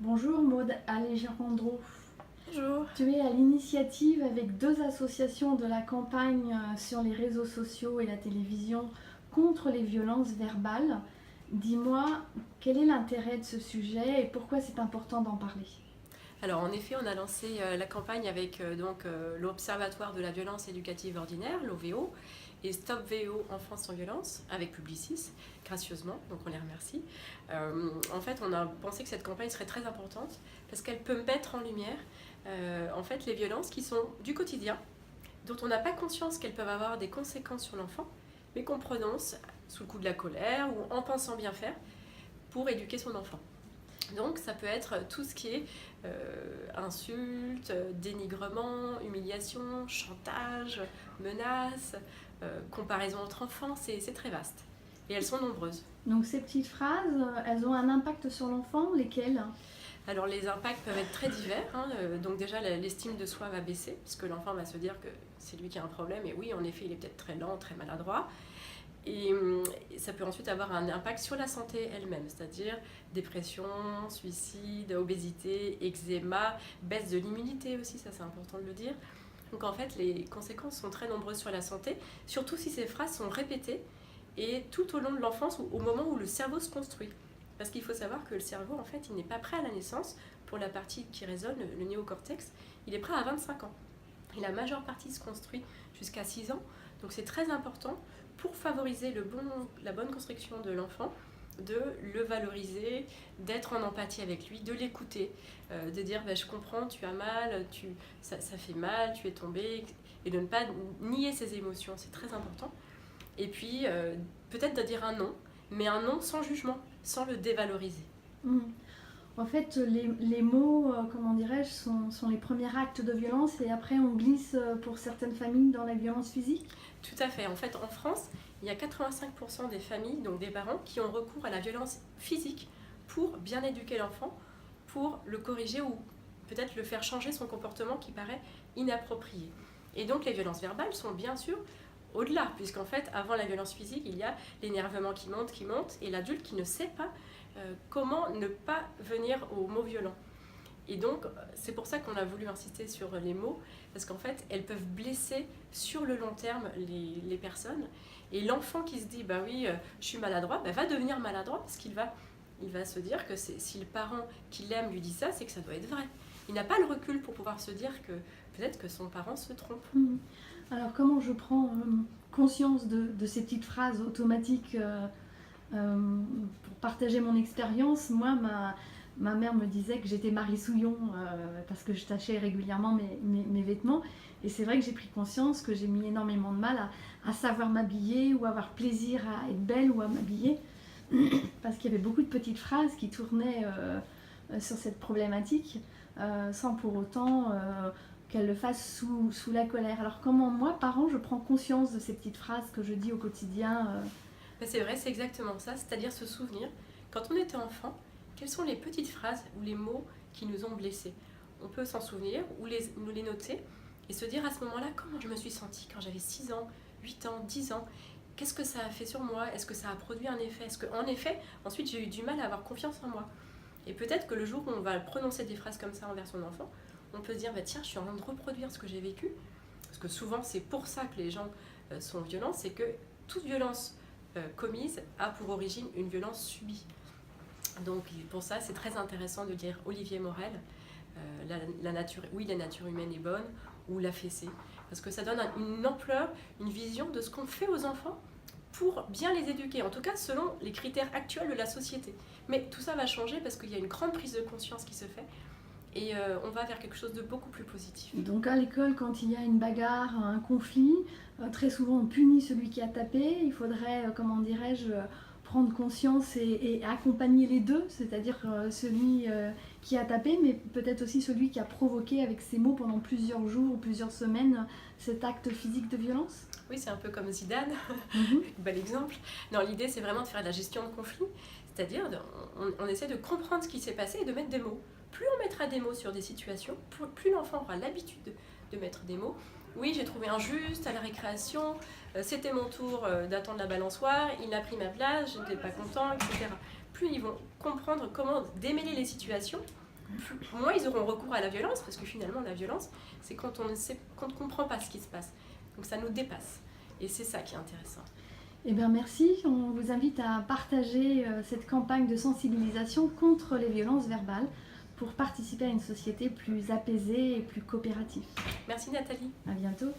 Bonjour Maud Alejandro. Bonjour. Tu es à l'initiative avec deux associations de la campagne sur les réseaux sociaux et la télévision contre les violences verbales. Dis-moi, quel est l'intérêt de ce sujet et pourquoi c'est important d'en parler? Alors en effet, on a lancé la campagne avec l'Observatoire de la violence éducative ordinaire, l'OVO, et Stop VO Enfants sans violence, avec Publicis, gracieusement, donc on les remercie. En fait, on a pensé que cette campagne serait très importante parce qu'elle peut mettre en lumière en fait, les violences qui sont du quotidien, dont on n'a pas conscience qu'elles peuvent avoir des conséquences sur l'enfant, mais qu'on prononce sous le coup de la colère ou en pensant bien faire pour éduquer son enfant. Donc ça peut être tout ce qui est insultes, dénigrement, humiliation, chantage, menaces, comparaison entre enfants, c'est très vaste. Et elles sont nombreuses. Donc ces petites phrases, elles ont un impact sur l'enfant, lesquelles? Alors les impacts peuvent être très divers. Donc déjà l'estime de soi va baisser, puisque l'enfant va se dire que c'est lui qui a un problème. Et oui, en effet, il est peut-être très lent, très maladroit. Et ça peut ensuite avoir un impact sur la santé elle-même, c'est-à-dire dépression, suicide, obésité, eczéma, baisse de l'immunité aussi, ça c'est important de le dire. Donc en fait, les conséquences sont très nombreuses sur la santé, surtout si ces phrases sont répétées et tout au long de l'enfance, au moment où le cerveau se construit. Parce qu'il faut savoir que le cerveau, en fait, il n'est pas prêt à la naissance pour la partie qui résonne, le néocortex, il est prêt à 25 ans. Et la majeure partie se construit jusqu'à 6 ans, donc c'est très important pour favoriser la bonne construction de l'enfant, de le valoriser, d'être en empathie avec lui, de l'écouter, de dire bah, je comprends, tu as mal, ça fait mal, tu es tombé, et de ne pas nier ses émotions, c'est très important. Et puis peut-être de dire un non, mais un non sans jugement, sans le dévaloriser. Mmh. En fait, les mots, comment dirais-je, sont les premiers actes de violence et après on glisse pour certaines familles dans la violence physique. Tout à fait. En fait, en France, il y a 85% des familles, donc des parents, qui ont recours à la violence physique pour bien éduquer l'enfant, pour le corriger ou peut-être le faire changer son comportement qui paraît inapproprié. Et donc les violences verbales sont bien sûr au-delà, puisqu'en fait, avant la violence physique, il y a l'énervement qui monte, et l'adulte qui ne sait pas comment ne pas venir aux mots violents. Et donc, c'est pour ça qu'on a voulu insister sur les mots, parce qu'en fait, elles peuvent blesser sur le long terme les personnes. Et l'enfant qui se dit, bah oui, je suis maladroit, bah, va devenir maladroit, parce il va se dire que si le parent qui l'aime lui dit ça, c'est que ça doit être vrai. Il n'a pas le recul pour pouvoir se dire que peut-être que son parent se trompe. Mmh. Alors comment je prends conscience de ces petites phrases automatiques pour partager mon expérience? Moi, ma mère me disait que j'étais Marie Souillon parce que je tachais régulièrement mes vêtements. Et c'est vrai que j'ai pris conscience que j'ai mis énormément de mal à savoir m'habiller ou avoir plaisir à être belle ou à m'habiller. Parce qu'il y avait beaucoup de petites phrases qui tournaient sur cette problématique sans pour autant qu'elle le fasse sous la colère. Alors comment moi, parent, je prends conscience de ces petites phrases que je dis au quotidien Mais c'est vrai, c'est exactement ça, c'est-à-dire se souvenir, quand on était enfant, quelles sont les petites phrases ou les mots qui nous ont blessés. On peut s'en souvenir ou nous les noter et se dire à ce moment-là comment je me suis sentie quand j'avais 6 ans, 8 ans, 10 ans. Qu'est-ce que ça a fait sur moi? Est-ce que ça a produit un effet? Est-ce qu'en effet, ensuite j'ai eu du mal à avoir confiance en moi? Et peut-être que le jour où on va prononcer des phrases comme ça envers son enfant, on peut se dire bah, tiens, je suis en train de reproduire ce que j'ai vécu. Parce que souvent, c'est pour ça que les gens sont violents, c'est que toute violence commise a pour origine une violence subie. Donc pour ça, c'est très intéressant de lire Olivier Morel, la nature, oui, la nature humaine est bonne, ou La fessée, parce que ça donne une ampleur, une vision de ce qu'on fait aux enfants pour bien les éduquer, en tout cas selon les critères actuels de la société. Mais tout ça va changer parce qu'il y a une grande prise de conscience qui se fait et on va vers quelque chose de beaucoup plus positif. Donc à l'école, quand il y a une bagarre, un conflit, très souvent on punit celui qui a tapé. Il faudrait, comment dirais-je, prendre conscience et accompagner les deux, c'est-à-dire celui qui a tapé, mais peut-être aussi celui qui a provoqué avec ses mots pendant plusieurs jours ou plusieurs semaines cet acte physique de violence. Oui, c'est un peu comme Zidane, Mhm. bel exemple. Non, l'idée c'est vraiment de faire de la gestion de conflit, c'est-à-dire on essaie de comprendre ce qui s'est passé et de mettre des mots. Plus on mettra des mots sur des situations, plus l'enfant aura l'habitude de mettre des mots. Oui, j'ai trouvé injuste à la récréation, c'était mon tour d'attendre la balançoire, il a pris ma place, je n'étais pas content, etc. Plus ils vont comprendre comment démêler les situations moins ils auront recours à la violence, parce que finalement la violence, c'est quand on ne comprend pas ce qui se passe. Donc ça nous dépasse. Et c'est ça qui est intéressant. Eh bien merci, on vous invite à partager cette campagne de sensibilisation contre les violences verbales pour participer à une société plus apaisée et plus coopérative. Merci Nathalie. À bientôt.